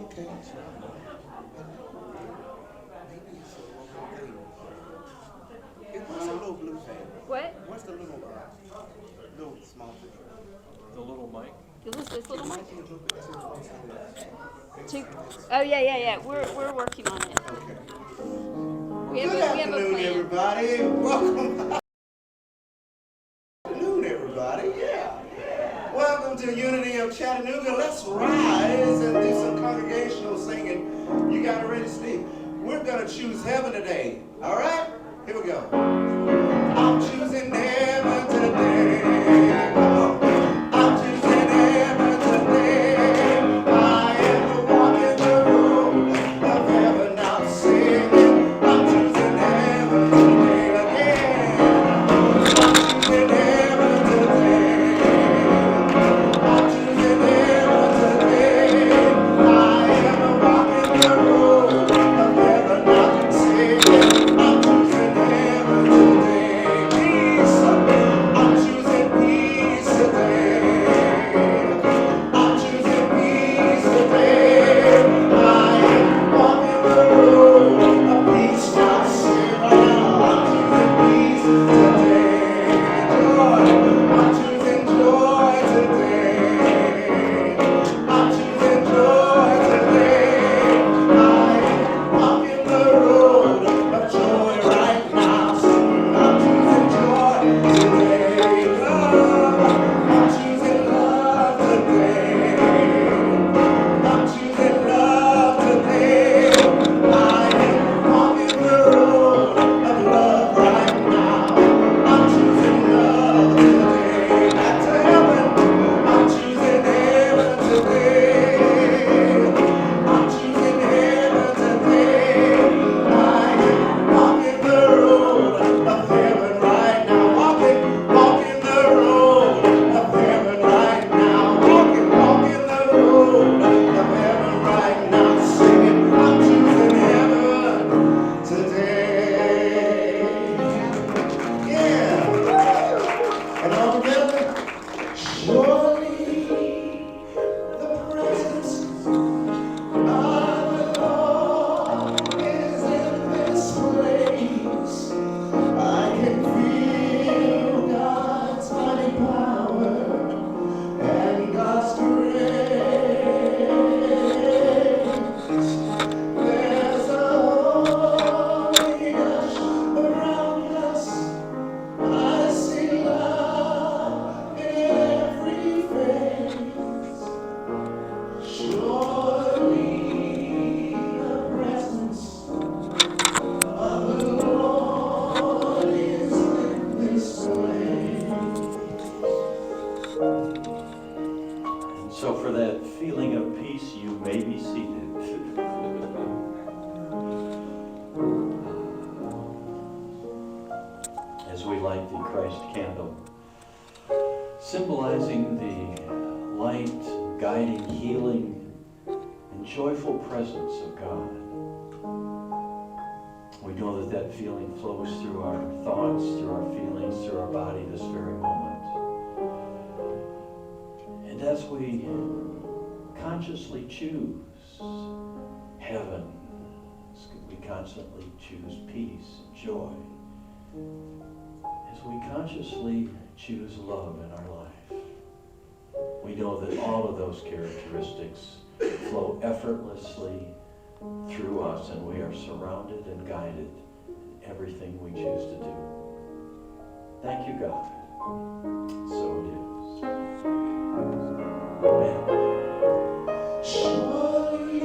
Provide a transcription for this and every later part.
Okay. And maybe it's a little thing. What's a little blue thing? What? What's the little small thing? The little mic? This little It mic? might be a little bit too close to the Two. instruments. Oh yeah. We're working on it. Okay. We Good have a afternoon, plan. everybody. Welcome. Good afternoon, everybody. Yeah. Welcome to Unity of Chattanooga. Let's rise and do some congregational singing. You got it ready, Steve? We're going to choose heaven today. All right? Here we go. I'm choosing heaven today. Come on. I'm choosing heaven today. I am the walk in the room of heaven. I'm singing. I'm choosing heaven today again. I'm choosing heaven today. I'm choosing heaven today. I am the walk in the room of heaven. I'm singing. I'm choosing heaven today. Peace. I'm choosing peace today. I'm choosing peace today. I am walking the road of peace. Now sing right now. I'm choosing peace today. Joy. I'm choosing joy today. I'm choosing joy today. I am walking the road of joy right now. I'm choosing joy today. Love. I'm choosing love today. I'm choosing love today. I am walking the road of love right now. I'm choosing love today. Back to heaven. I'm choosing heaven today. I'm choosing heaven today. I am walking the road of heaven right now. Walking the road of heaven right now. Walking the road of heaven right now. Singing, I'm choosing heaven today. Yeah. And all together, surely the presence of the Lord is in this place. I can feel God's mighty power and God's grace. There's a holy hush around us. I see love in every face. Surely the presence of the Lord is in this place. And so for that feeling of peace, you may be seated. As we light the Christ candle, symbolizing the light, guiding, healing, and joyful presence of God. We know that that feeling flows through our thoughts, through our feelings, through our body this very moment. And as we consciously choose heaven, we constantly choose peace and joy. As we consciously choose love in our life, we know that all of those characteristics flow effortlessly through us, and we are surrounded and guided in everything we choose to do. Thank you, God. So it is. Amen. Surely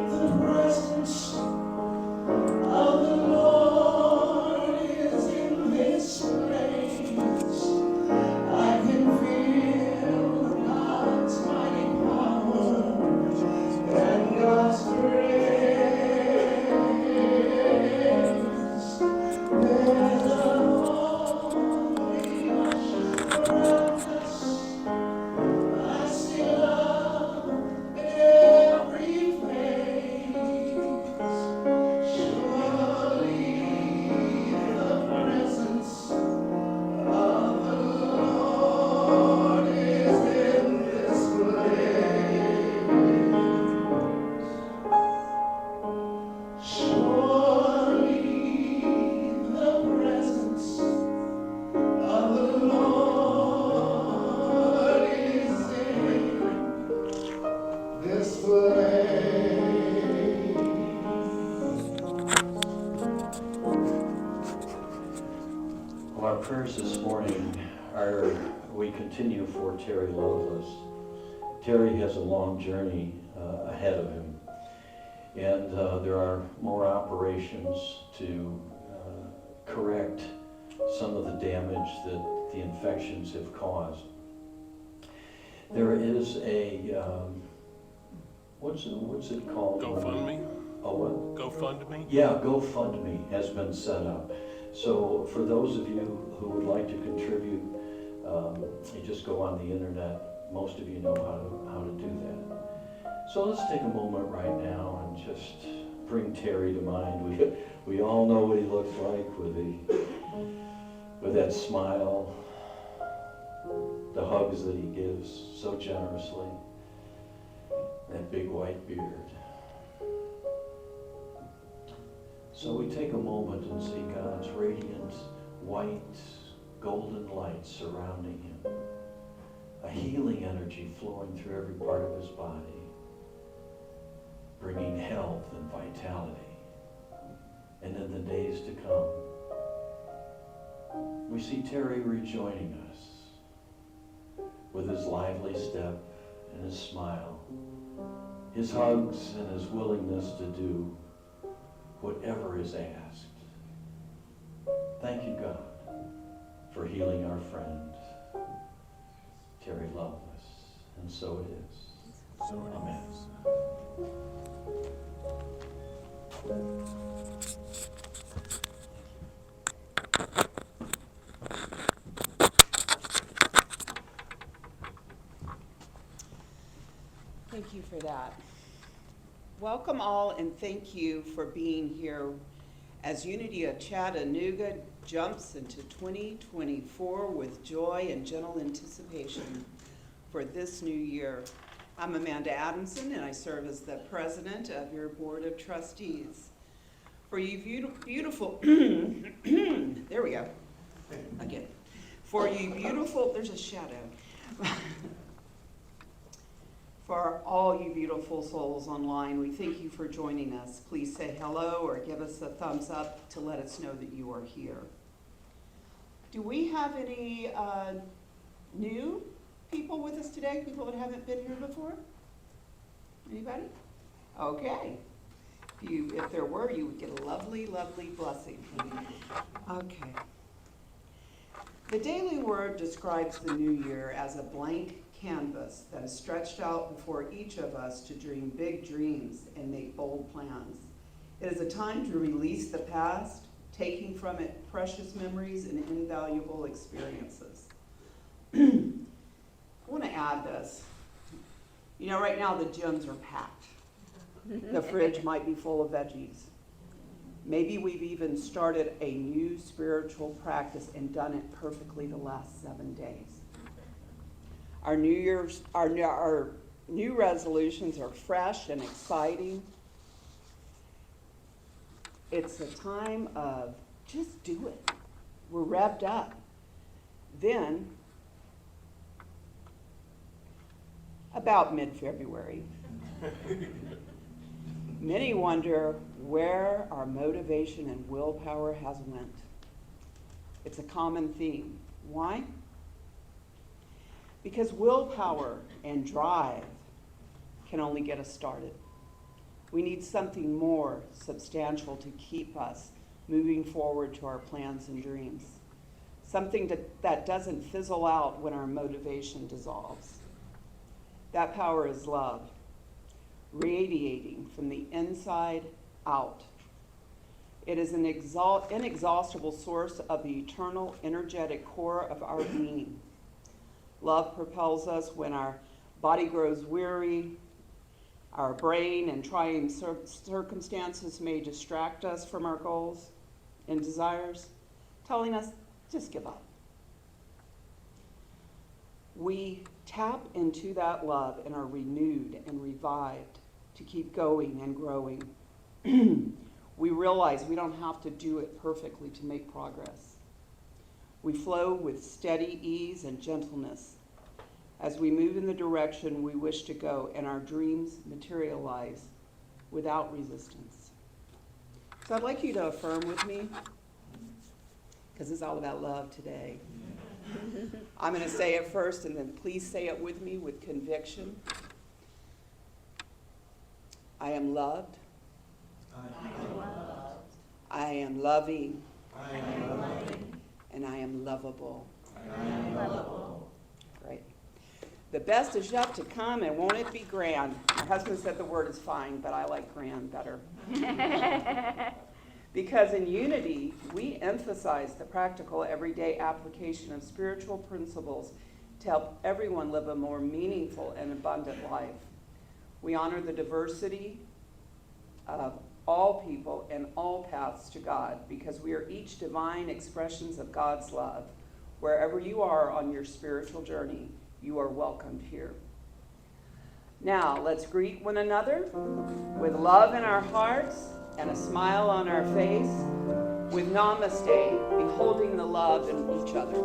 the presence of the Lord is in this place. I can feel God's mighty power and God's grace. There's a holy hush around us. I this place. Well, our prayers this morning are, we continue for Terry Loveless. Terry has a long journey ahead of him, and there are more operations to correct some of the damage that the infections have caused. There is a, what's it called? GoFundMe? Oh, what? GoFundMe? Yeah, GoFundMe has been set up. So for those of you who would like to contribute, you just go on the internet. Most of you know how to do that. So let's take a moment right now and just bring Terry to mind. We all know what he looks like with that smile, the hugs that he gives so generously, that big white beard. So we take a moment and see God's radiant, white, golden light surrounding him. A healing energy flowing through every part of his body, bringing health and vitality. And in the days to come, we see Terry rejoining us with his lively step and his smile, his hugs and his willingness to do whatever is asked. Thank you, God, for healing our friend, Terry Loveless. And so it is. So it Amen. is. Thank you for that. Welcome all, and thank you for being here as Unity of Chattanooga jumps into 2024 with joy and gentle anticipation for this new year. I'm Amanda Adamson, and I serve as the president of your board of trustees. For you beautiful, there we go, again. For you beautiful, there's a shadow. For all you beautiful souls online, we thank you for joining us. Please say hello or give us a thumbs up to let us know that you are here. Do we have any new people with us today? People that haven't been here before? Anybody? Okay. If there were, you would get a lovely, lovely blessing. Okay. The Daily Word describes the new year as a blank canvas that is stretched out before each of us to dream big dreams and make bold plans. It is a time to release the past, taking from it precious memories and invaluable experiences. I want to add this. You know, right now the gyms are packed. The fridge might be full of veggies. Maybe we've even started a new spiritual practice and done it perfectly the last 7 days. Our new resolutions are fresh and exciting. It's a time of just do it. We're revved up. Then, about mid-February, many wonder where our motivation and willpower has went. It's a common theme. Why? Because willpower and drive can only get us started. We need something more substantial to keep us moving forward to our plans and dreams. Something that doesn't fizzle out when our motivation dissolves. That power is love, radiating from the inside out. It is an inexhaustible source of the eternal, energetic core of our being. Love propels us when our body grows weary, our brain and trying circumstances may distract us from our goals and desires, telling us, just give up. We tap into that love and are renewed and revived to keep going and growing. We realize we don't have to do it perfectly to make progress. We flow with steady ease and gentleness, as we move in the direction we wish to go and our dreams materialize without resistance. So I'd like you to affirm with me, because it's all about love today. I'm going to say it first, and then please say it with me with conviction. I am loved. I am loving. And I am lovable. Great. The best is yet to come, and won't it be grand? My husband said the word is fine, but I like grand better. Because in unity, we emphasize the practical, everyday application of spiritual principles to help everyone live a more meaningful and abundant life. We honor the diversity of all people and all paths to God, because we are each divine expressions of God's love. Wherever you are on your spiritual journey, you are welcomed here. Now, let's greet one another with love in our hearts and a smile on our face, with namaste, beholding the love in each other.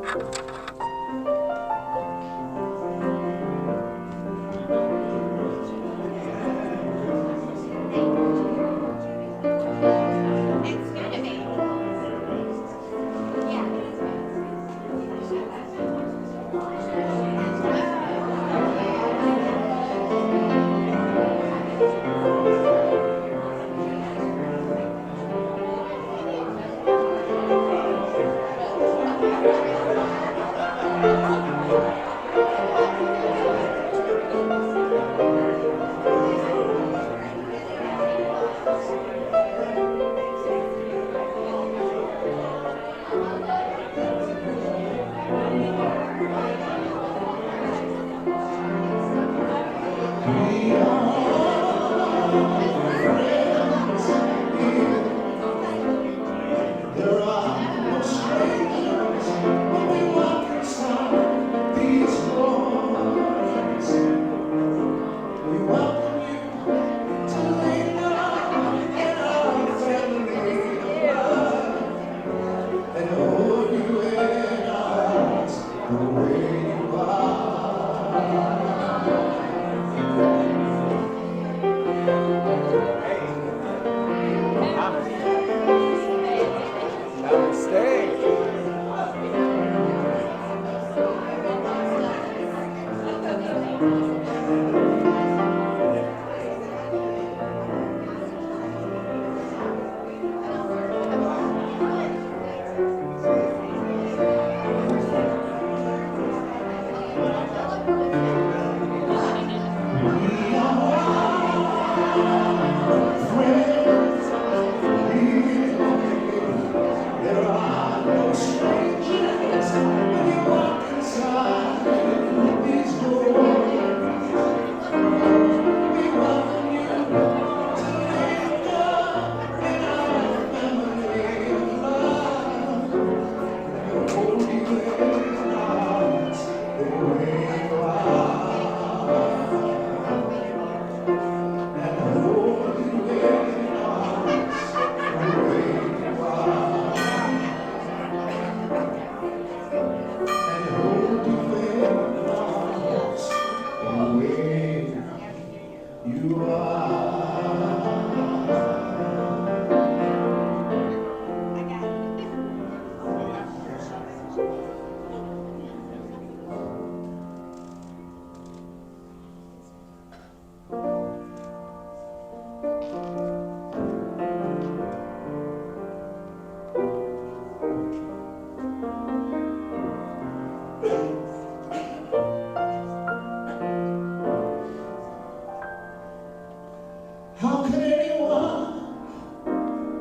How could anyone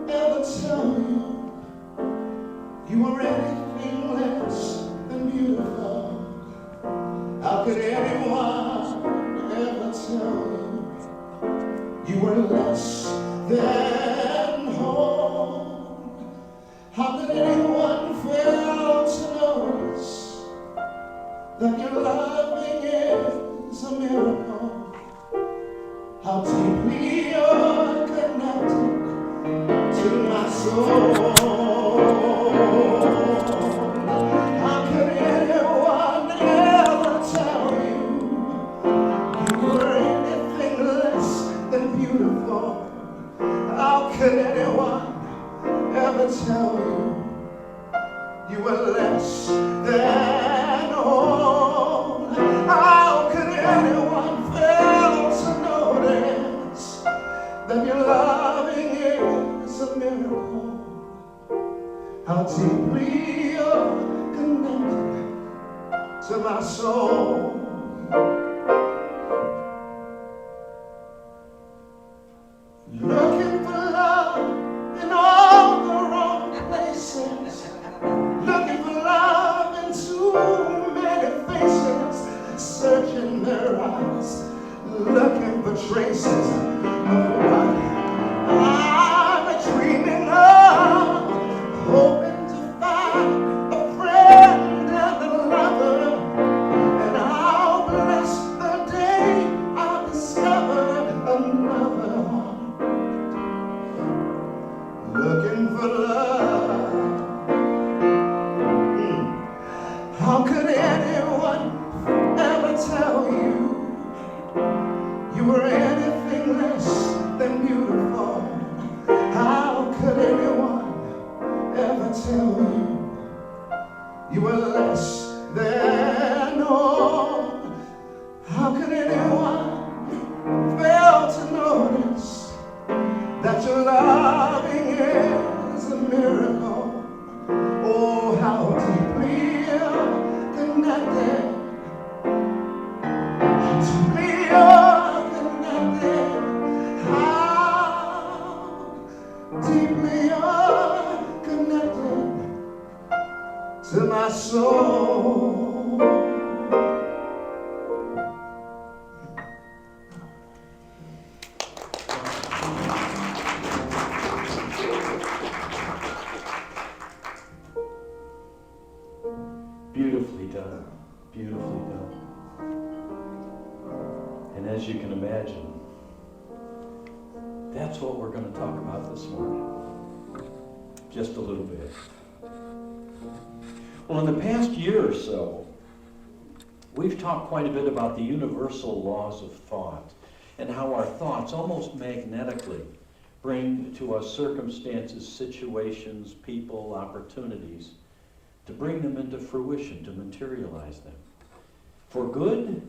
ever tell you you were anything less than beautiful? How could anyone ever tell you were less than whole? How could anyone fail to notice that your loving is a miracle? How deeply you're connected to my soul. How could anyone ever tell you beautiful. How could anyone ever tell you you were less than whole? How could anyone fail to notice that your loving is a miracle? How deeply you're connected to my soul. Looking for love in all the wrong places. Looking for love in too many faces. Searching their eyes. Looking for traces of what I'm dreaming of. Hoping to find a friend and a lover. And I'll bless the day I discover another heart. Looking for love. How could anyone ever tell you you were anything less than beautiful? How could anyone ever tell you you were less than all? How could anyone fail to notice that your loving is a miracle? Oh, how deeply you're connected. How deeply you're connected. How deeply you're connected to my soul. Beautifully done. Beautifully done. And as you can imagine, that's what we're going to talk about this morning. Just a little bit. Well, in the past year or so, we've talked quite a bit about the universal laws of thought and how our thoughts almost magnetically bring to us circumstances, situations, people, opportunities, to bring them into fruition, to materialize them, for good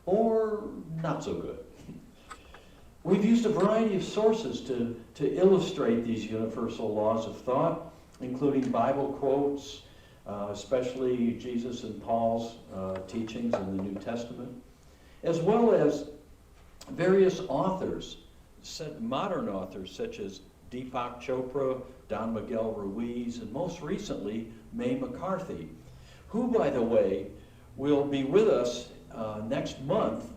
or not so good. We've used a variety of sources to illustrate these universal laws of thought, including Bible quotes, especially Jesus and Paul's teachings in the New Testament, as well as various authors, modern authors such as Deepak Chopra, Don Miguel Ruiz, and most recently, Mae McCarthy, who, by the way, will be with us next month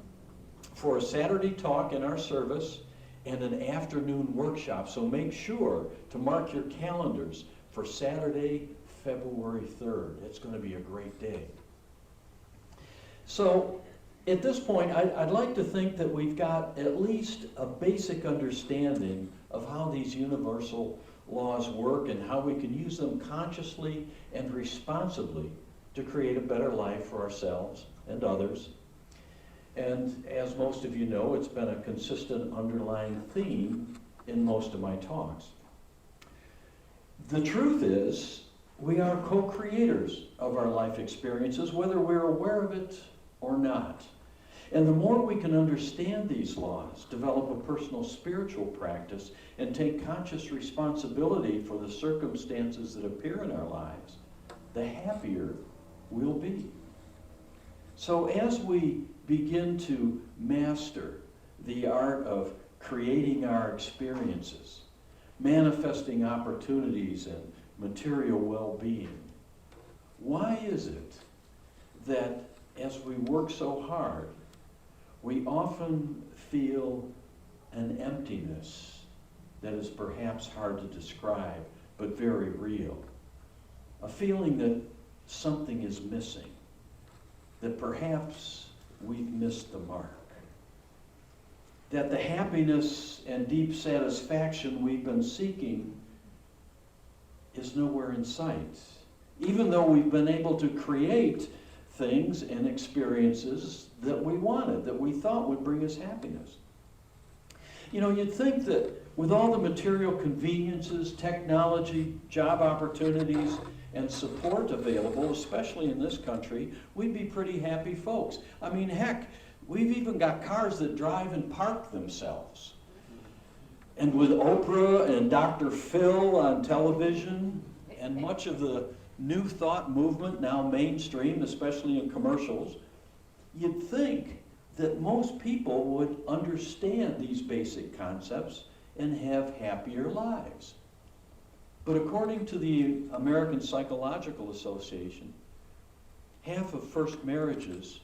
for a Saturday talk in our service and an afternoon workshop. So make sure to mark your calendars for Saturday, February 3rd. It's going to be a great day. So at this point, I'd like to think that we've got at least a basic understanding of how these universal laws work and how we can use them consciously and responsibly to create a better life for ourselves and others. And as most of you know, it's been a consistent underlying theme in most of my talks. The truth is, we are co-creators of our life experiences, whether we're aware of it or not. And the more we can understand these laws, develop a personal spiritual practice, and take conscious responsibility for the circumstances that appear in our lives, the happier we'll be. So as we begin to master the art of creating our experiences, manifesting opportunities and material well-being, why is it that as we work so hard, we often feel an emptiness that is perhaps hard to describe, but very real? A feeling that something is missing, that perhaps we've missed the mark, that the happiness and deep satisfaction we've been seeking is nowhere in sight, even though we've been able to create things and experiences that we wanted, that we thought would bring us happiness. You know, you'd think that with all the material conveniences, technology, job opportunities, and support available, especially in this country, we'd be pretty happy folks. I mean, heck, we've even got cars that drive and park themselves. And with Oprah and Dr. Phil on television, and much of the New Thought movement now mainstream, especially in commercials, you'd think that most people would understand these basic concepts and have happier lives. But according to the American Psychological Association, half of first marriages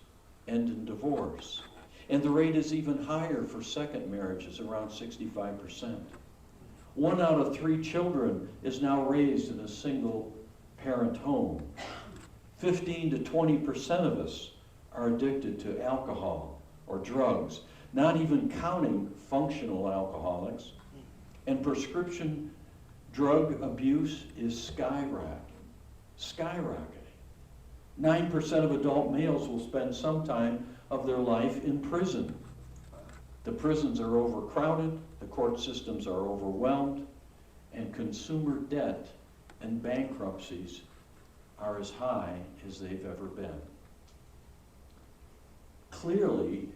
end in divorce. And the rate is even higher for second marriages, around 65%. 1 out of 3 children is now raised in a single parent home. 15 to 20% of us are addicted to alcohol or drugs, not even counting functional alcoholics. And prescription drug abuse is skyrocketing. 9% of adult males will spend some time of their life in prison. The prisons are overcrowded, the court systems are overwhelmed, and consumer debt and bankruptcies are as high as they've ever been. Clearly,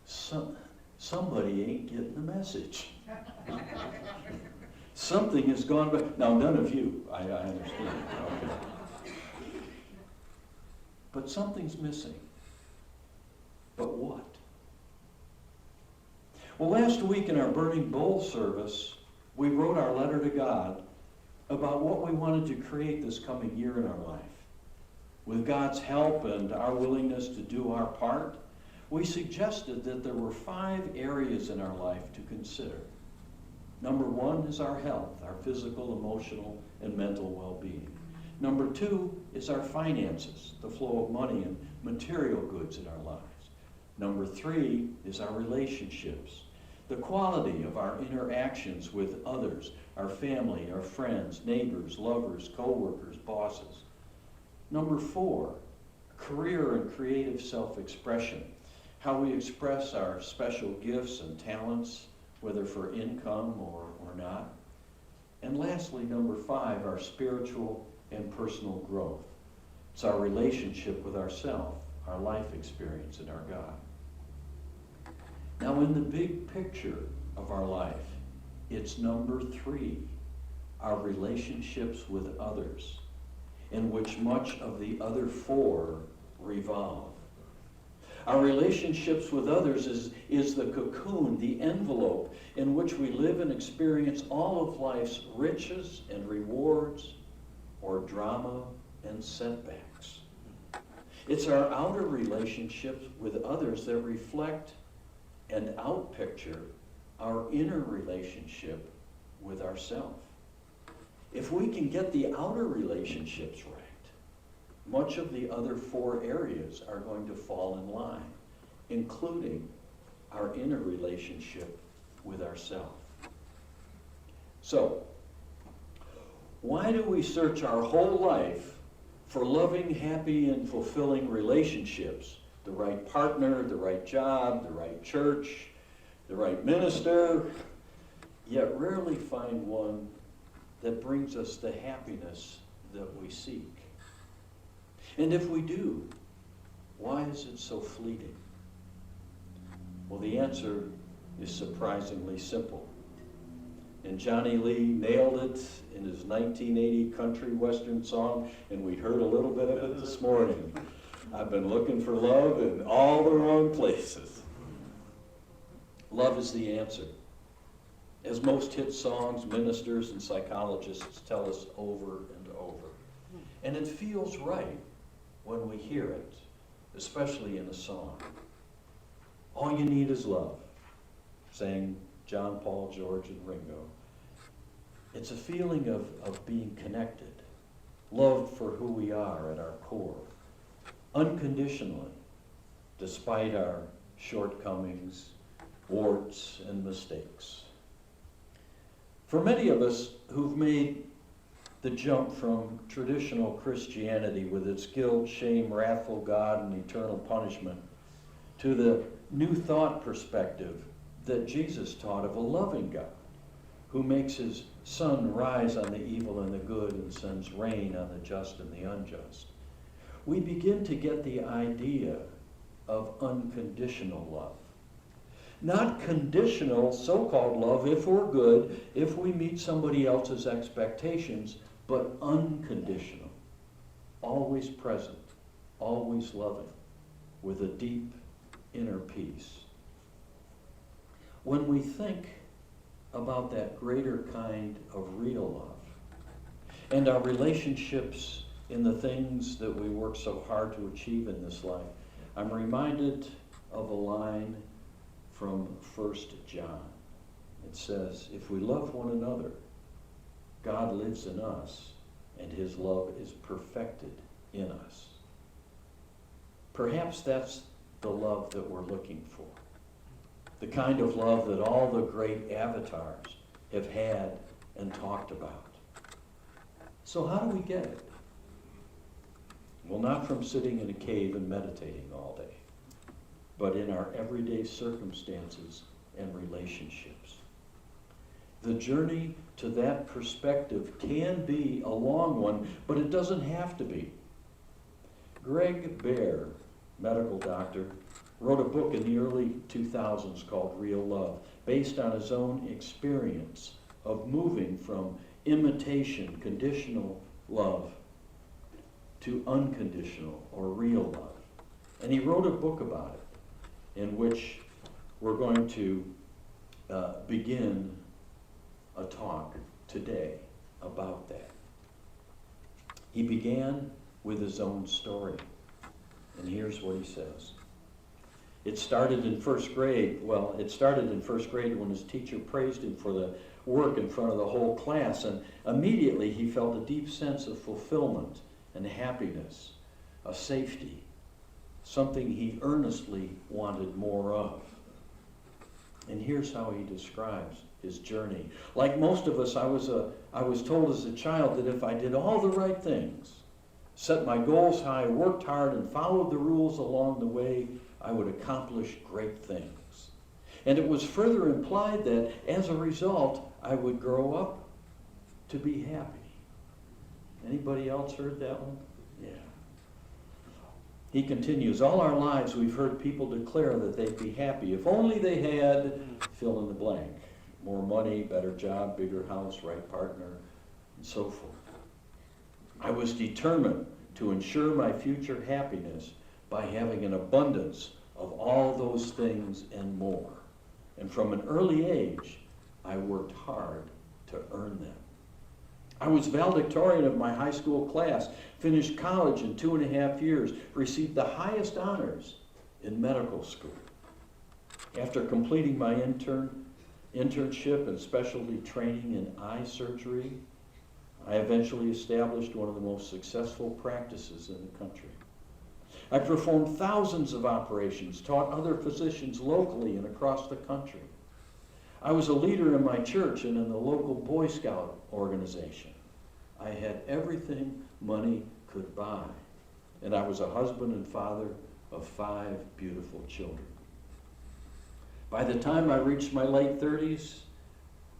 somebody ain't getting the message. Something has gone back. Now, none of you, I understand. Okay. But something's missing. But what? Well, last week in our Burning Bowl service, we wrote our letter to God about what we wanted to create this coming year in our life. With God's help and our willingness to do our part, we suggested that there were 5 areas in our life to consider. Number 1 is our health, our physical, emotional, and mental well-being. Number 2 is our finances, the flow of money and material goods in our lives. Number 3 is our relationships, the quality of our interactions with others, our family, our friends, neighbors, lovers, co-workers, bosses. Number 4, career and creative self-expression, how we express our special gifts and talents, whether for income or not. And lastly, number 5, our spiritual and personal growth. It's our relationship with ourself, our life experience, and our God. Now, in the big picture of our life, it's number 3, our relationships with others, in which much of the other 4 revolve. Our relationships with others is the cocoon, the envelope in which we live and experience all of life's riches and rewards, or drama and setbacks. It's our outer relationships with others that reflect and outpicture our inner relationship with ourselves. If we can get the outer relationships right, much of the other 4 areas are going to fall in line, including our inner relationship with ourselves. So, why do we search our whole life for loving, happy, and fulfilling relationships? The right partner, the right job, the right church, the right minister, yet rarely find one that brings us the happiness that we seek? And if we do, why is it so fleeting? Well, the answer is surprisingly simple. And Johnny Lee nailed it in his 1980 country western song, and we heard a little bit of it this morning. I've been looking for love in all the wrong places. Love is the answer. As most hit songs, ministers, and psychologists tell us over and over. And it feels right when we hear it, especially in a song. All you need is love, sang John, Paul, George, and Ringo. It's a feeling of being connected, loved for who we are at our core, unconditionally, despite our shortcomings, warts, and mistakes. For many of us who've made the jump from traditional Christianity with its guilt, shame, wrathful God, and eternal punishment to the New Thought perspective that Jesus taught of a loving God who makes his sun rise on the evil and the good and sends rain on the just and the unjust, we begin to get the idea of unconditional love. Not conditional so-called love if we're good, if we meet somebody else's expectations, but unconditional, always present, always loving, with a deep inner peace. When we think about that greater kind of real love and our relationships in the things that we work so hard to achieve in this life, I'm reminded of a line from 1 John. It says, if we love one another, God lives in us, and his love is perfected in us. Perhaps that's the love that we're looking for. The kind of love that all the great avatars have had and talked about. So how do we get it? Well, not from sitting in a cave and meditating all day, but in our everyday circumstances and relationships. The journey to that perspective can be a long one, but it doesn't have to be. Greg Baer, medical doctor, wrote a book in the early 2000s called Real Love, based on his own experience of moving from imitation, conditional love to unconditional or real love. And he wrote a book about it in which we're going to begin a talk today about that. He began with his own story, and here's what he says. It started in first grade. Well, it started in first grade when his teacher praised him for the work in front of the whole class, and immediately he felt a deep sense of fulfillment and happiness, a safety, something he earnestly wanted more of. And here's how he describes his journey. Like most of us, I was told as a child that if I did all the right things, set my goals high, worked hard, and followed the rules along the way, I would accomplish great things. And it was further implied that as a result, I would grow up to be happy. Anybody else heard that one? Yeah. He continues, all our lives we've heard people declare that they'd be happy if only they had fill in the blank. More money, better job, bigger house, right partner, and so forth. I was determined to ensure my future happiness by having an abundance of all those things and more. And from an early age, I worked hard to earn them. I was valedictorian of my high school class, finished college in 2.5 years, received the highest honors in medical school. After completing my internship and specialty training in eye surgery, I eventually established one of the most successful practices in the country. I performed thousands of operations, taught other physicians locally and across the country. I was a leader in my church and in the local Boy Scout organization. I had everything money could buy, and I was a husband and father of 5 beautiful children. By the time I reached my late 30s,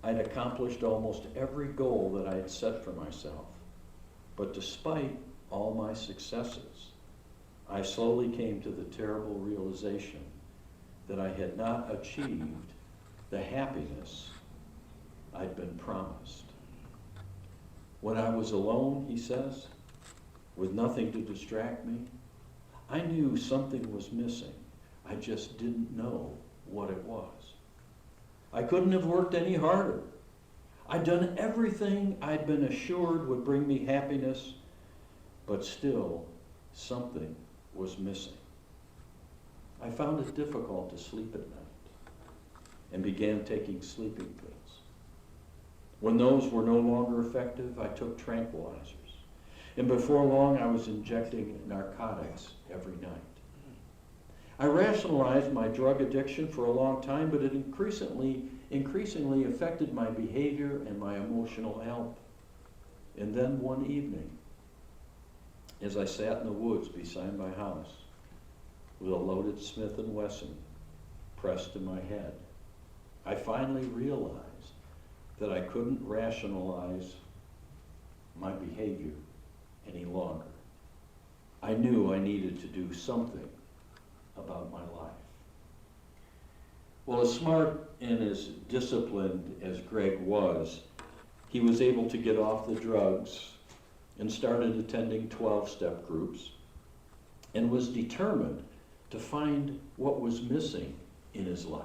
I'd accomplished almost every goal that I had set for myself. But despite all my successes, I slowly came to the terrible realization that I had not achieved the happiness I'd been promised. When I was alone, he says, with nothing to distract me, I knew something was missing. I just didn't know what it was. I couldn't have worked any harder. I'd done everything I'd been assured would bring me happiness, but still something was missing. I found it difficult to sleep at night and began taking sleeping pills. When those were no longer effective, I took tranquilizers. And before long, I was injecting narcotics every night. I rationalized my drug addiction for a long time, but it increasingly affected my behavior and my emotional health. And then one evening, as I sat in the woods beside my house with a loaded Smith & Wesson pressed to my head, I finally realized that I couldn't rationalize my behavior any longer. I knew I needed to do something about my life. Well, as smart and as disciplined as Greg was, he was able to get off the drugs and started attending 12-step groups and was determined to find what was missing in his life.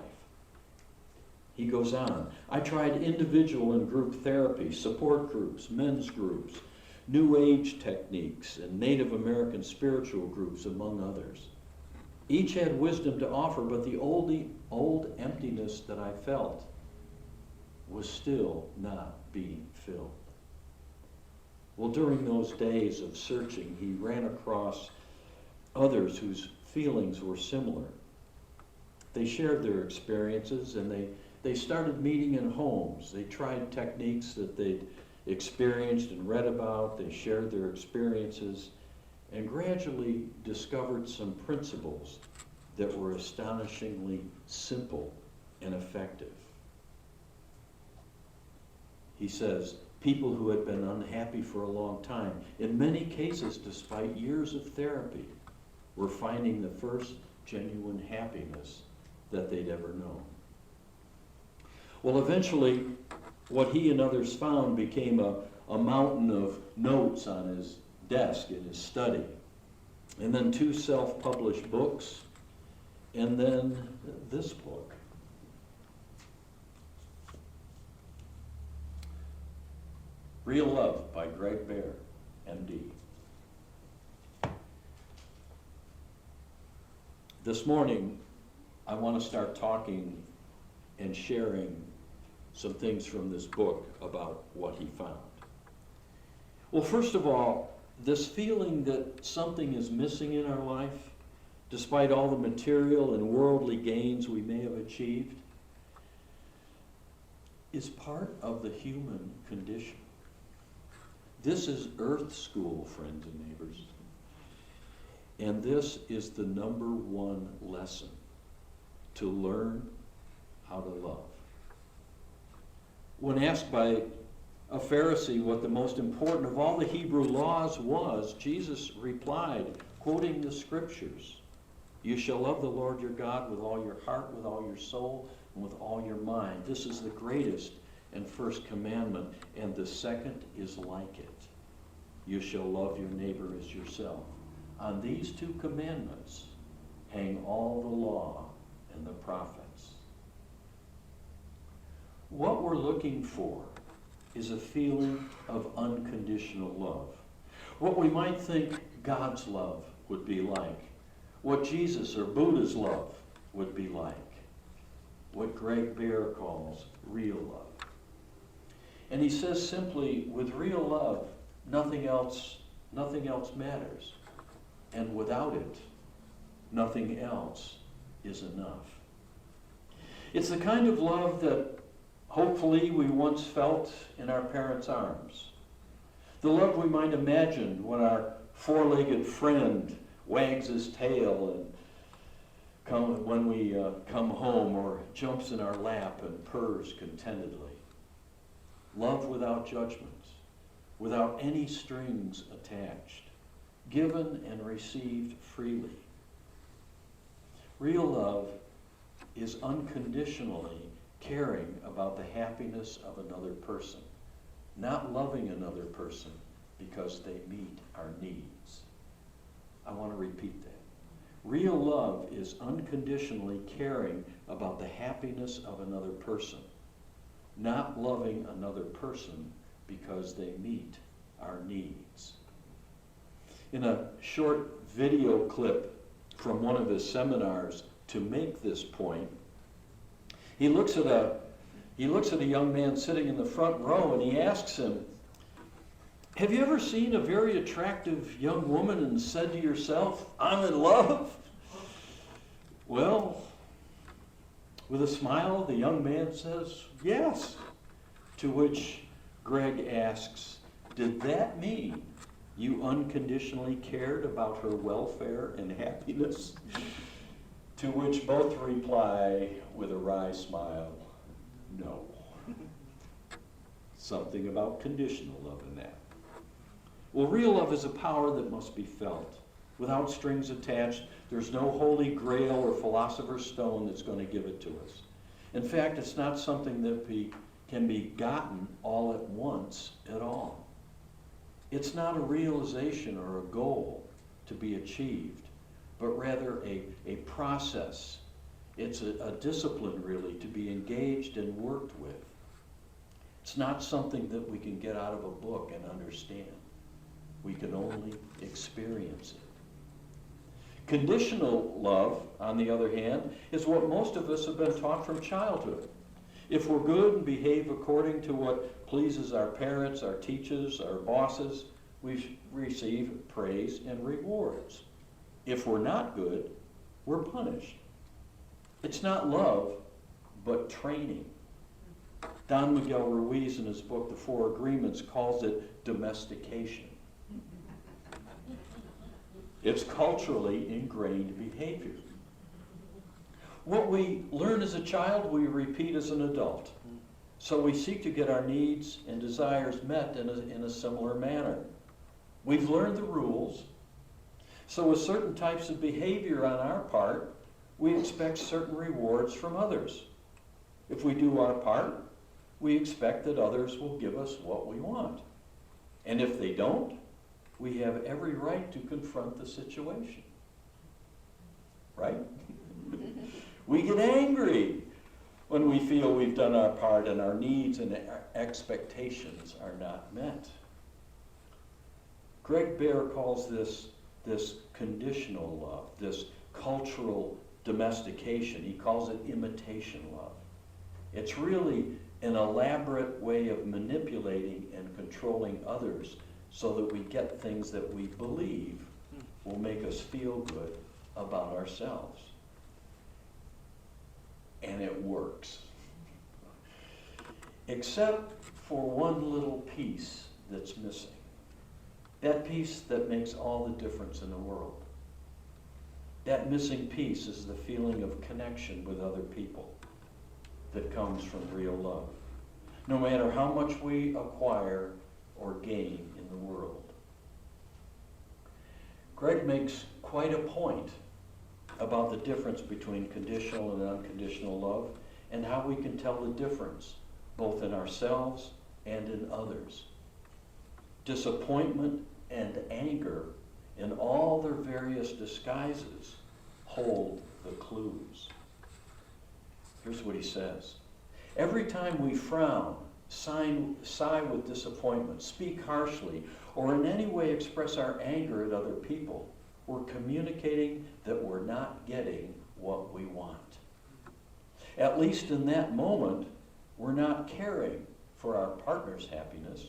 He goes on, I tried individual and group therapy, support groups, men's groups, New Age techniques, and Native American spiritual groups, among others. Each had wisdom to offer, but the old emptiness that I felt was still not being filled. Well, during those days of searching, he ran across others whose feelings were similar. They shared their experiences, and they started meeting in homes. They tried techniques that they'd experienced and read about. They shared their experiences and gradually discovered some principles that were astonishingly simple and effective. He says, people who had been unhappy for a long time, in many cases, despite years of therapy, were finding the first genuine happiness that they'd ever known. Well, eventually, what he and others found became a mountain of notes on his desk in his study, and then 2 self-published books, and then this book. Real Love by Greg Bear, MD. This morning, I want to start talking and sharing some things from this book about what he found. Well, first of all, this feeling that something is missing in our life, despite all the material and worldly gains we may have achieved, is part of the human condition. This is Earth School, friends and neighbors. And this is the number one lesson, to learn how to love. When asked by a Pharisee what the most important of all the Hebrew laws was, Jesus replied, quoting the scriptures, "You shall love the Lord your God with all your heart, with all your soul, and with all your mind. This is the greatest and first commandment, and the second is like it. You shall love your neighbor as yourself. On these 2 commandments hang all the law and the prophets." What we're looking for is a feeling of unconditional love. What we might think God's love would be like. What Jesus or Buddha's love would be like. What Greg Bear calls real love. And he says simply, with real love, nothing else matters. And without it, nothing else is enough. It's the kind of love that hopefully we once felt in our parents' arms. The love we might imagine when our 4-legged friend wags his tail and when we come home, or jumps in our lap and purrs contentedly. Love without judgment, without any strings attached, given and received freely. Real love is unconditionally caring about the happiness of another person, not loving another person because they meet our needs. I want to repeat that. Real love is unconditionally caring about the happiness of another person, not loving another person because they meet our needs. In a short video clip from one of his seminars to make this point, he looks at a young man sitting in the front row, and he asks him, "Have you ever seen a very attractive young woman and said to yourself, 'I'm in love'?" Well, with a smile, the young man says, "Yes." To which Greg asks, "Did that mean you unconditionally cared about her welfare and happiness?" To which both reply with a wry smile, something about conditional love in that. Well, real love is a power that must be felt. Without strings attached, there's no holy grail or philosopher's stone that's going to give it to us. In fact, it's not something that can be gotten all at once at all. It's not a realization or a goal to be achieved, but rather a process. It's a discipline, really, to be engaged and worked with. It's not something that we can get out of a book and understand. We can only experience it. Conditional love, on the other hand, is what most of us have been taught from childhood. If we're good and behave according to what pleases our parents, our teachers, our bosses, we receive praise and rewards. If we're not good, we're punished. It's not love, but training. Don Miguel Ruiz, in his book, The Four Agreements, calls it domestication. It's culturally ingrained behavior. What we learn as a child, we repeat as an adult. So we seek to get our needs and desires met in a similar manner. We've learned the rules. So with certain types of behavior on our part, we expect certain rewards from others. If we do our part, we expect that others will give us what we want. And if they don't, we have every right to confront the situation. Right? We get angry when we feel we've done our part and our needs and our expectations are not met. Greg Bear calls this conditional love, this cultural domestication. He calls it imitation love. It's really an elaborate way of manipulating and controlling others so that we get things that we believe will make us feel good about ourselves. And it works. Except for one little piece that's missing. That piece that makes all the difference in the world. That missing piece is the feeling of connection with other people that comes from real love. No matter how much we acquire or gain in the world. Greg makes quite a point about the difference between conditional and unconditional love and how we can tell the difference both in ourselves and in others. Disappointment and anger in all their various disguises hold the clues. Here's what he says. Every time we frown, sigh with disappointment, speak harshly, or in any way express our anger at other people, we're communicating that we're not getting what we want. At least in that moment, we're not caring for our partner's happiness,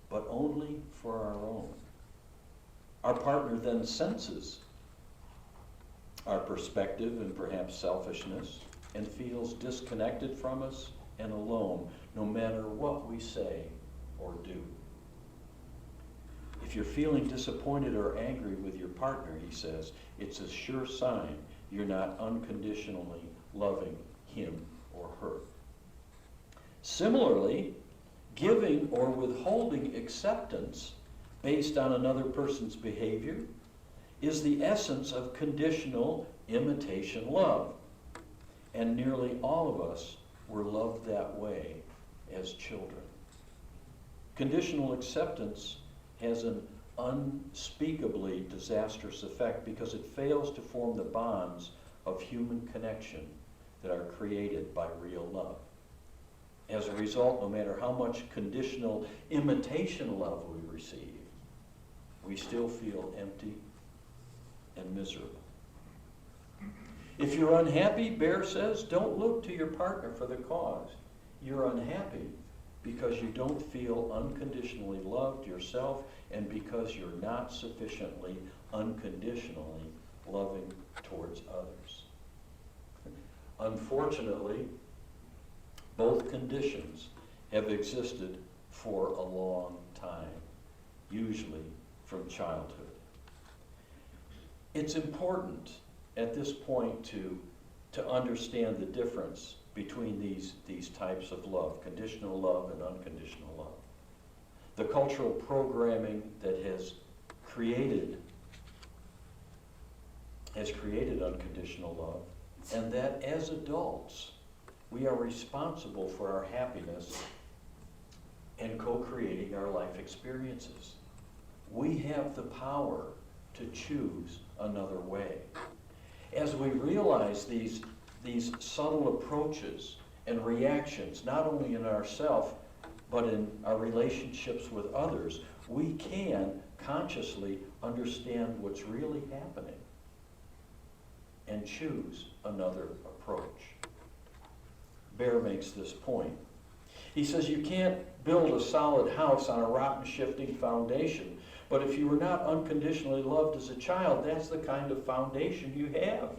but only for our own. Our partner then senses our perspective and perhaps selfishness and feels disconnected from us and alone, no matter what we say or do. If you're feeling disappointed or angry with your partner, he says, it's a sure sign you're not unconditionally loving him or her. Similarly, giving or withholding acceptance based on another person's behavior is the essence of conditional imitation love. And nearly all of us were loved that way as children. Conditional acceptance has an unspeakably disastrous effect because it fails to form the bonds of human connection that are created by real love. As a result, no matter how much conditional imitation love we receive, we still feel empty and miserable. If you're unhappy, Bear says, don't look to your partner for the cause. You're unhappy because you don't feel unconditionally loved yourself and because you're not sufficiently unconditionally loving towards others. Unfortunately, both conditions have existed for a long time, usually from childhood. It's important at this point to understand the difference between these types of love, conditional love and unconditional love. The cultural programming that has created unconditional love, and that as adults, we are responsible for our happiness and co-creating our life experiences. We have the power to choose another way. As we realize these subtle approaches and reactions, not only in ourselves, but in our relationships with others, we can consciously understand what's really happening and choose another approach. Bear makes this point. He says you can't build a solid house on a rotten, shifting foundation, but if you were not unconditionally loved as a child, that's the kind of foundation you have.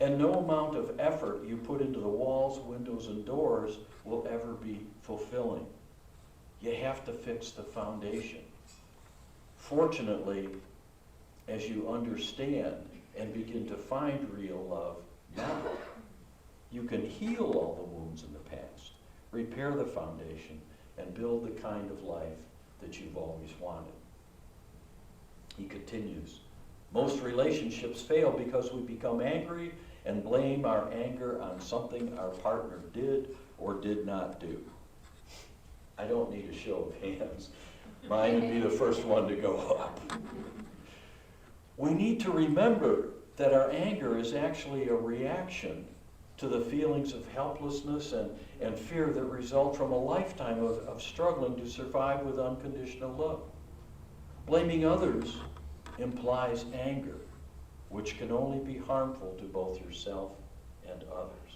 And no amount of effort you put into the walls, windows, and doors will ever be fulfilling. You have to fix the foundation. Fortunately, as you understand and begin to find real love now, you can heal all the wounds in the past, repair the foundation, and build the kind of life that you've always wanted. He continues, most relationships fail because we become angry and blame our anger on something our partner did or did not do. I don't need a show of hands. Mine would be the first one to go up. We need to remember that our anger is actually a reaction to the feelings of helplessness and fear that result from a lifetime of struggling to survive with unconditional love. Blaming others implies anger, which can only be harmful to both yourself and others.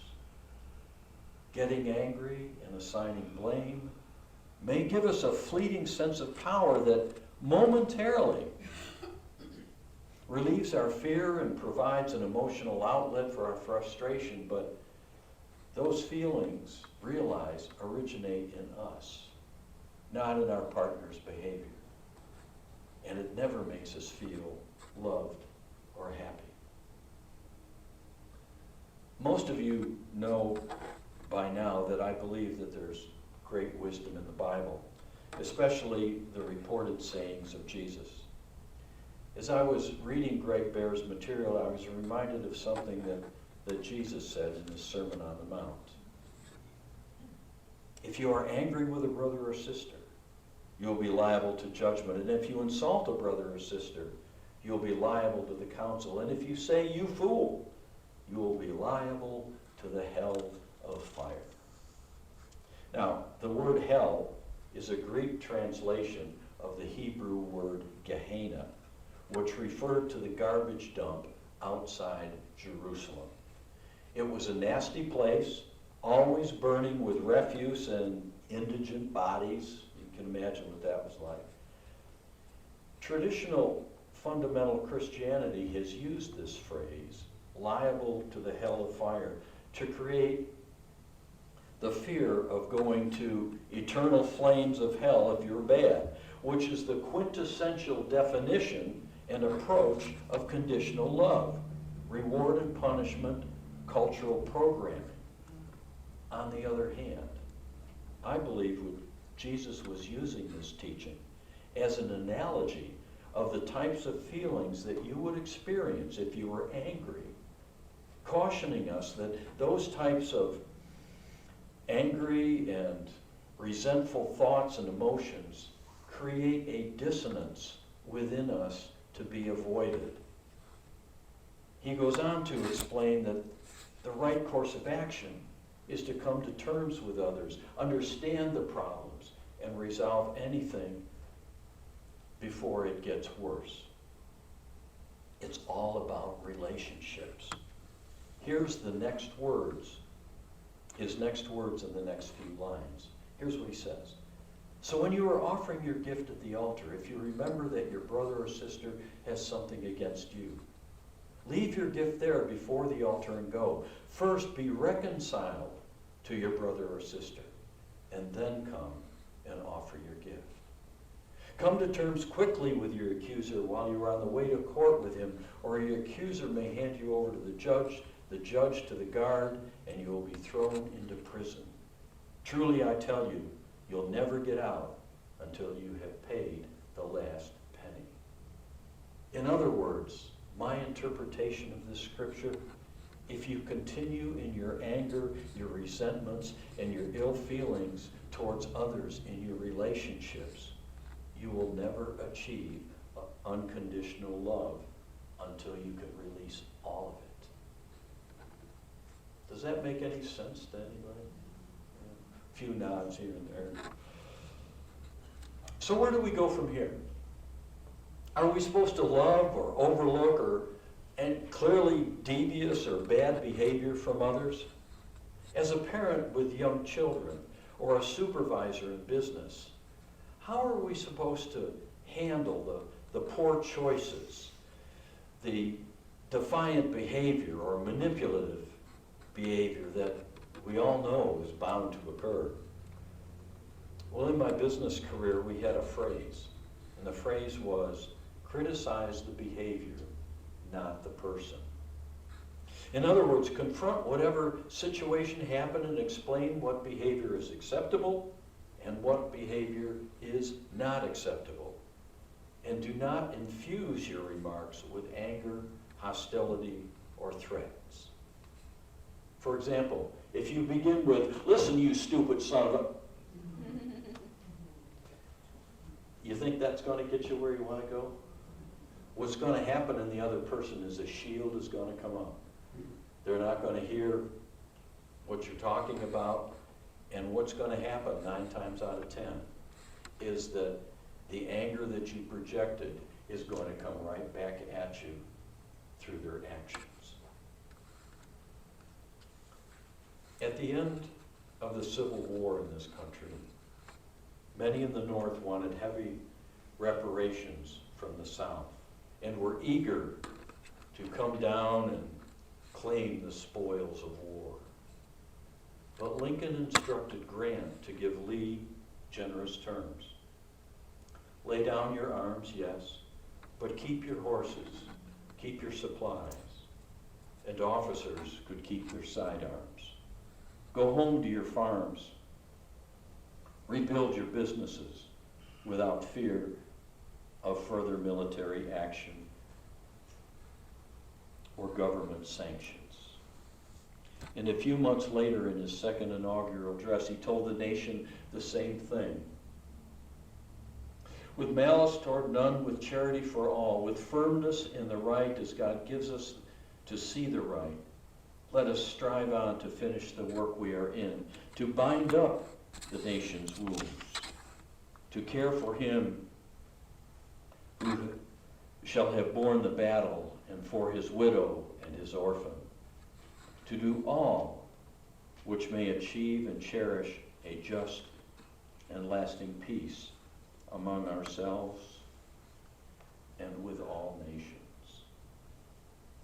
Getting angry and assigning blame may give us a fleeting sense of power that momentarily relieves our fear and provides an emotional outlet for our frustration, but those feelings, realize, originate in us, not in our partner's behavior. And it never makes us feel loved or happy. Most of you know by now that I believe that there's great wisdom in the Bible, especially the reported sayings of Jesus. As I was reading Greg Bear's material, I was reminded of something that Jesus said in his Sermon on the Mount. If you are angry with a brother or sister, you'll be liable to judgment. And if you insult a brother or sister, you'll be liable to the council. And if you say, you fool, you will be liable to the hell of fire. Now, the word hell is a Greek translation of the Hebrew word Gehenna, which referred to the garbage dump outside Jerusalem. It was a nasty place, always burning with refuse and indigent bodies. You can imagine what that was like. Traditional fundamental Christianity has used this phrase, liable to the hell of fire, to create the fear of going to eternal flames of hell if you're bad, which is the quintessential definition and approach of conditional love, reward and punishment, cultural programming. On the other hand, I believe Jesus was using this teaching as an analogy of the types of feelings that you would experience if you were angry, cautioning us that those types of angry and resentful thoughts and emotions create a dissonance within us to be avoided. He goes on to explain that the right course of action is to come to terms with others, understand the problems, and resolve anything before it gets worse. It's all about relationships. Here's the next words, his next words in the next few lines. Here's what he says. So when you are offering your gift at the altar, if you remember that your brother or sister has something against you, leave your gift there before the altar and go. First be reconciled to your brother or sister, and then come and offer your gift. Come to terms quickly with your accuser while you are on the way to court with him, or your accuser may hand you over to the judge, the judge to the guard, and you will be thrown into prison. Truly I tell you, you'll never get out until you have paid the last penny. In other words, my interpretation of this scripture, if you continue in your anger, your resentments, and your ill feelings towards others in your relationships, you will never achieve unconditional love until you can release all of it. Does that make any sense to anybody? A few nods here and there. So where do we go from here? Are we supposed to love or overlook and clearly devious or bad behavior from others? As a parent with young children or a supervisor in business, how are we supposed to handle the poor choices, the defiant behavior or manipulative behavior that we all know is bound to occur? Well, in my business career, we had a phrase, and the phrase was, criticize the behavior, not the person. In other words, confront whatever situation happened and explain what behavior is acceptable and what behavior is not acceptable. And do not infuse your remarks with anger, hostility, or threats. For example, if you begin with, listen, you stupid son of a... You think that's going to get you where you want to go? What's going to happen in the other person is a shield is going to come up. They're not going to hear what you're talking about, and what's going to happen 9 times out of 10 is that the anger that you projected is going to come right back at you through their actions. At the end of the Civil War in this country, many in the North wanted heavy reparations from the South and were eager to come down and claim the spoils of war. But Lincoln instructed Grant to give Lee generous terms. Lay down your arms, yes, but keep your horses, keep your supplies, and officers could keep their sidearms. Go home to your farms. Rebuild your businesses without fear of further military action or government sanctions. And a few months later, in his second inaugural address, he told the nation the same thing. With malice toward none, with charity for all, with firmness in the right as God gives us to see the right, let us strive on to finish the work we are in, to bind up the nation's wounds, to care for him who shall have borne the battle, and for his widow and his orphan, to do all which may achieve and cherish a just and lasting peace among ourselves and with all nations.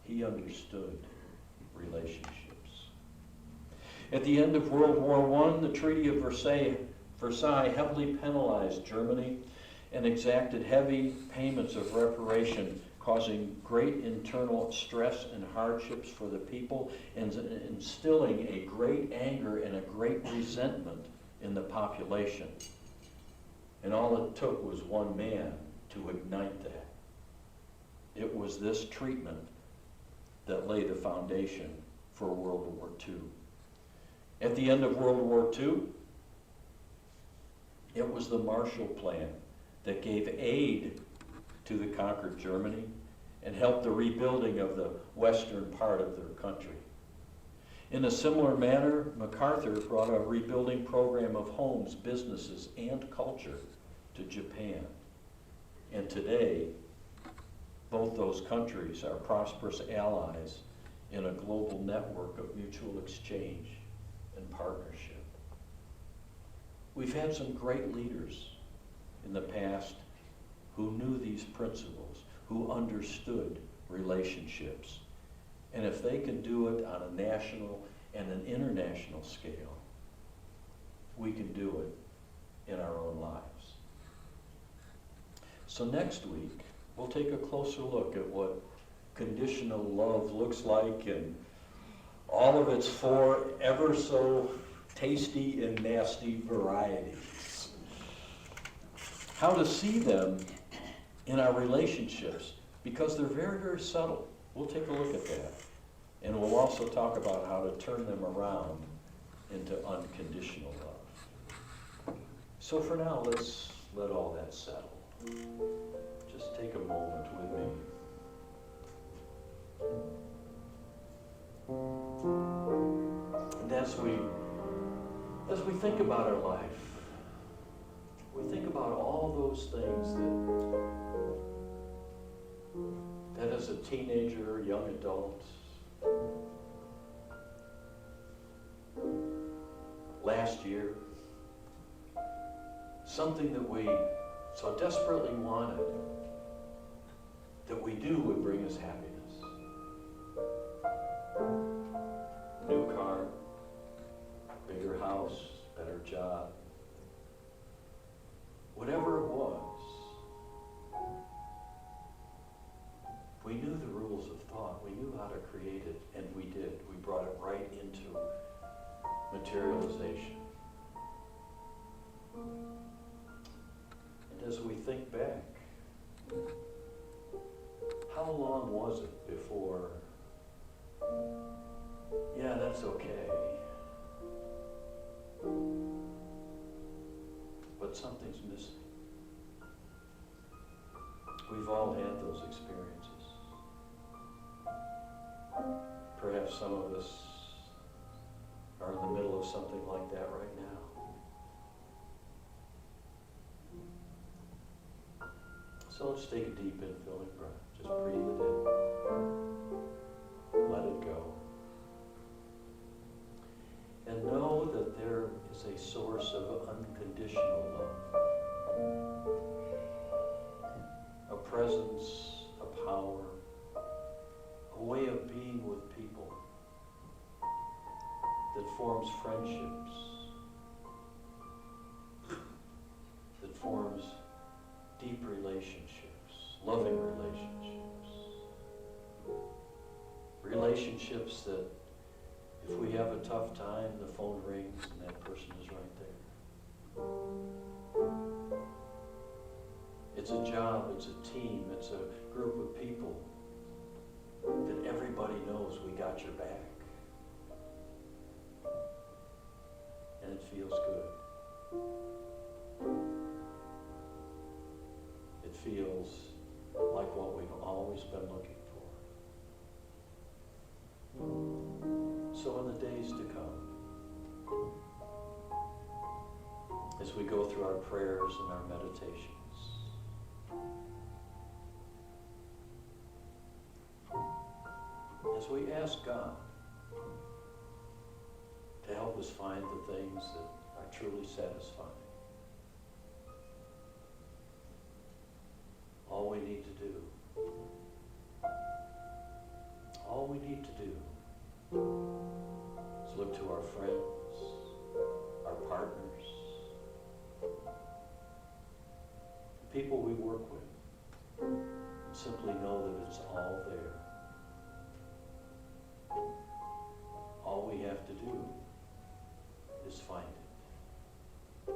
He understood relationships. At the end of World War I, the Treaty of Versailles heavily penalized Germany and exacted heavy payments of reparation, causing great internal stress and hardships for the people and instilling a great anger and a great resentment in the population. And all it took was one man to ignite that. It was this treatment that laid the foundation for World War II. At the end of World War II, it was the Marshall Plan that gave aid to the conquered Germany and helped the rebuilding of the western part of their country. In a similar manner, MacArthur brought a rebuilding program of homes, businesses, and culture to Japan. And today, both those countries are prosperous allies in a global network of mutual exchange and partnership. We've had some great leaders in the past who knew these principles, who understood relationships. And if they can do it on a national and an international scale, we can do it in our own lives. So next week, we'll take a closer look at what conditional love looks like and all of its four ever so tasty and nasty varieties. How to see them in our relationships, because they're very, very subtle. We'll take a look at that. And we'll also talk about how to turn them around into unconditional love. So for now, let's let all that settle. Just take a moment with me. And as we think about our life, we think about all those things that as a teenager, young adult, last year, something that we so desperately wanted, that we knew would bring us happiness. New car, bigger house, better job, whatever it was. We knew the rules of thought. We knew how to create it, and we did. We brought it right into materialization. And as we think back, how long was it before, yeah, that's okay, but something's missing? We've all had those experiences. Perhaps some of us are in the middle of something like that right now. So let's take a deep infilling breath. Just breathe it in. Let it go. And know that there is a source of unconditional love. A presence, a power, a way of being with people that forms friendships, that forms deep relationships, loving relationships, relationships that if we have a tough time, the phone rings and that person is right there. It's a job, it's a team, it's a group of people that everybody knows we got your back. And it feels good. It feels like what we've always been looking for. So in the days to come, as we go through our prayers and our meditations, as we ask God to help us find the things that are truly satisfying, all we need to do, is look to our friends, our partners, the people we work with, and simply know that it's all there. All we have to do is find it.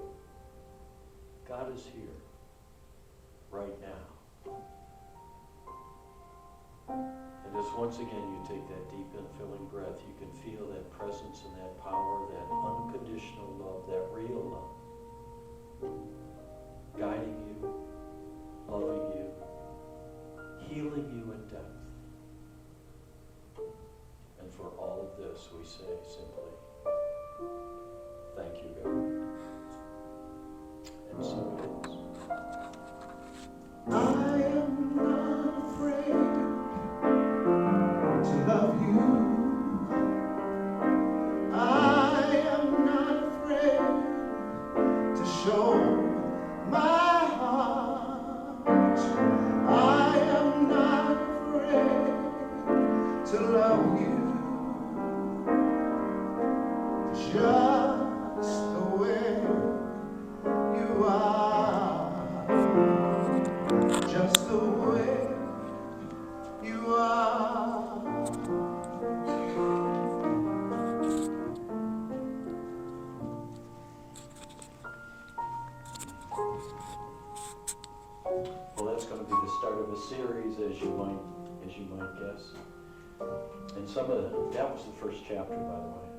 God is here, right now. And as once again you take that deep infilling breath, you can feel that presence and that power, that unconditional love, that real love, guiding you, loving you, healing you in depth. And for all of this, we say simply, thank you, God. And so it is. I am not afraid to love you. I am not afraid to show my heart. I am not afraid to love you. Just the way you are, just the way you are. Well, that's going to be the start of a series, as you might guess. And that was the first chapter, by the way.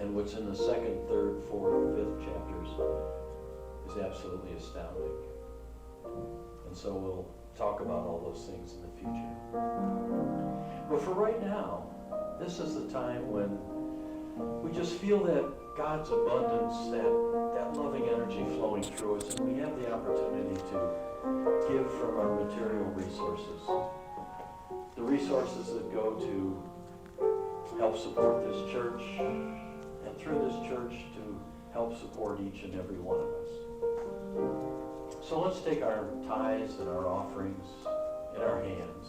And what's in the second, third, fourth, fifth chapters is absolutely astounding. And so we'll talk about all those things in the future. But for right now, this is the time when we just feel that God's abundance, that loving energy flowing through us, and we have the opportunity to give from our material resources. The resources that go to help support this church, and through this church to help support each and every one of us. So let's take our tithes and our offerings in our hands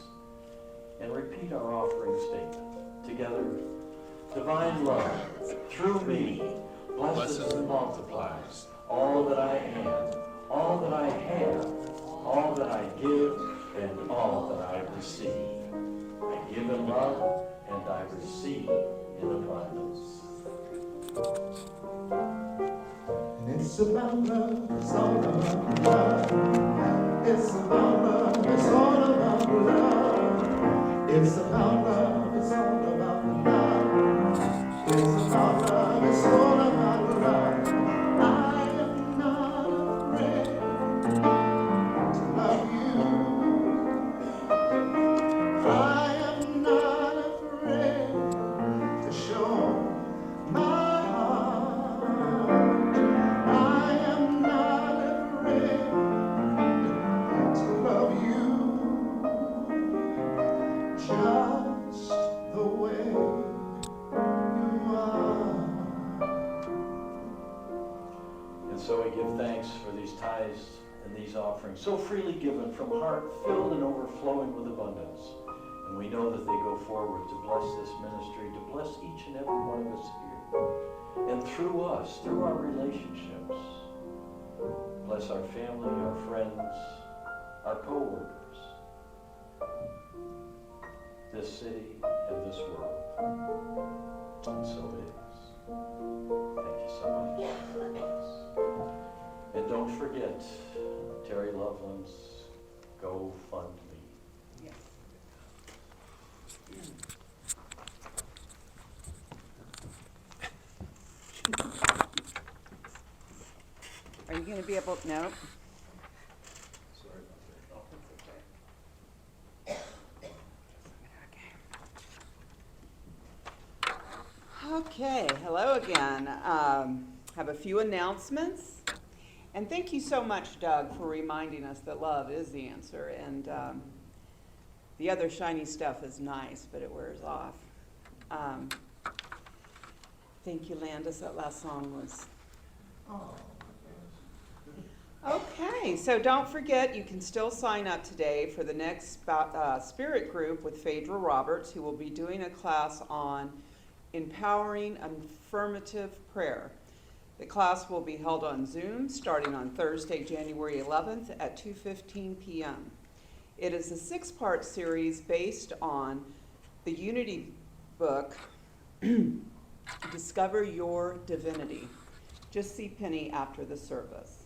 and repeat our offering statement together. Divine love, through me, blesses and multiplies all that I am, all that I have, all that I give, and all that I receive. I give in love, and I receive in abundance. And it's about love, it's all about love. It's about love, it's all about love. It's about love, it's all about love. It's about love, it's all about love. I am not afraid to love you. I am not afraid to show my heart. I am not afraid to love you just the way you are. And so we give thanks for these tithes and these offerings, so freely given from heart filled and overflowing with abundance. And we know that they go forward to bless this ministry, to bless each and every one of us here. And through us, through our relationships, bless our family, our friends, our co-workers, this city and this world. And so it is. Thank you so much. And don't forget Terry Loveland's GoFundMe. Yes. Are you going to be able, no? Okay, hello again. Have a few announcements. And thank you so much, Doug, for reminding us that love is the answer. And the other shiny stuff is nice, but it wears off. Thank you, Landis. That last song was... Okay, so don't forget, you can still sign up today for the next spirit group with Phaedra Roberts, who will be doing a class on empowering affirmative prayer. The class will be held on Zoom starting on Thursday, January 11th at 2:15 p.m. It is a 6-part series based on the Unity book, Discover Your Divinity. Just see Penny after the service.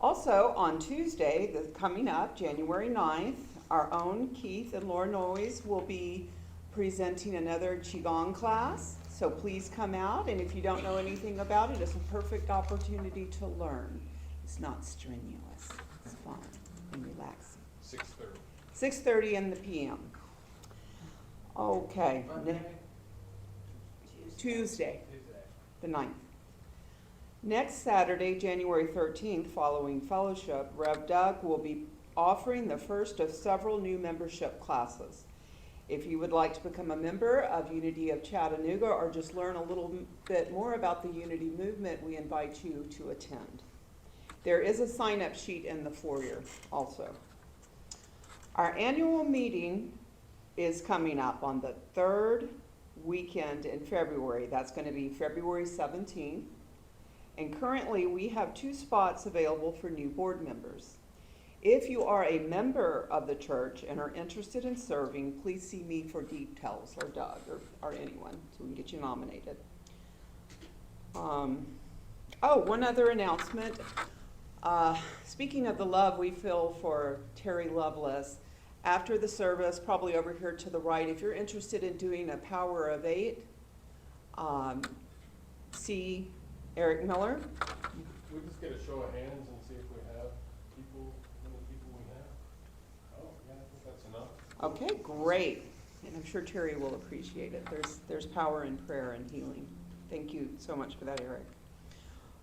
Also, on Tuesday, coming up, January 9th, our own Keith and Laura Noyes will be presenting another Qigong class. So please come out, and if you don't know anything about it, it's a perfect opportunity to learn. It's not strenuous. It's fun and relaxing. 6:30. 6:30 in the p.m. Okay. Tuesday, the 9th. Next Saturday, January 13th, following fellowship, Rev Doug will be offering the first of several new membership classes. If you would like to become a member of Unity of Chattanooga or just learn a little bit more about the Unity movement, we invite you to attend. There is a sign-up sheet in the foyer also. Our annual meeting is coming up on the 3rd weekend in February. That's going to be February 17th. And currently we have 2 spots available for new board members. If you are a member of the church and are interested in serving, please see me for details, or Doug, or anyone, so we can get you nominated. One other announcement. Speaking of the love we feel for Terry Loveless, after the service, probably over here to the right, if you're interested in doing a power of 8, see Eric Miller. We just get a show of hands and see if we have people, how many people we have. Oh, yeah, I think that's enough. Okay, great. And I'm sure Terry will appreciate it. There's power in prayer and healing. Thank you so much for that, Eric.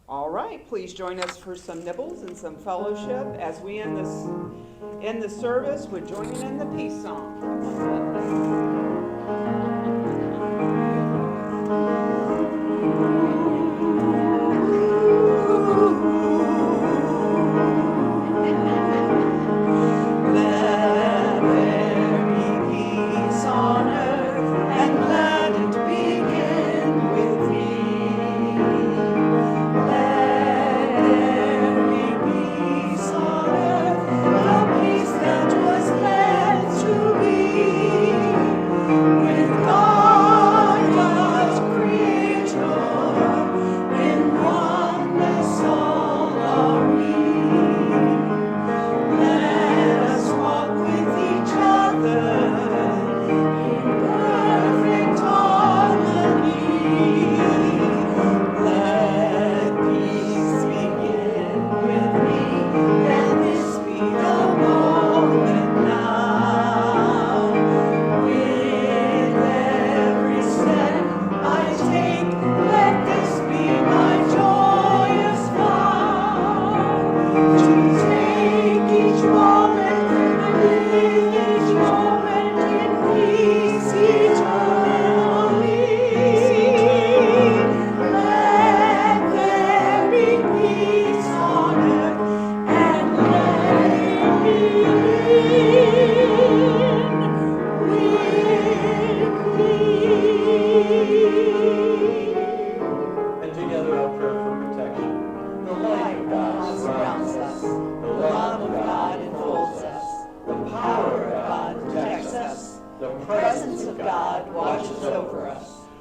All right, please join us for some nibbles and some fellowship as we end the service with joining in the peace song.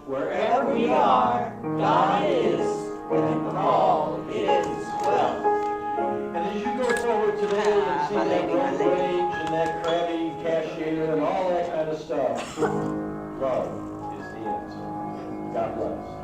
Wherever we are, God is, and all is well. And as you go forward today and see that road rage and that crabby cashier and all that kind of stuff, love is the answer. God bless.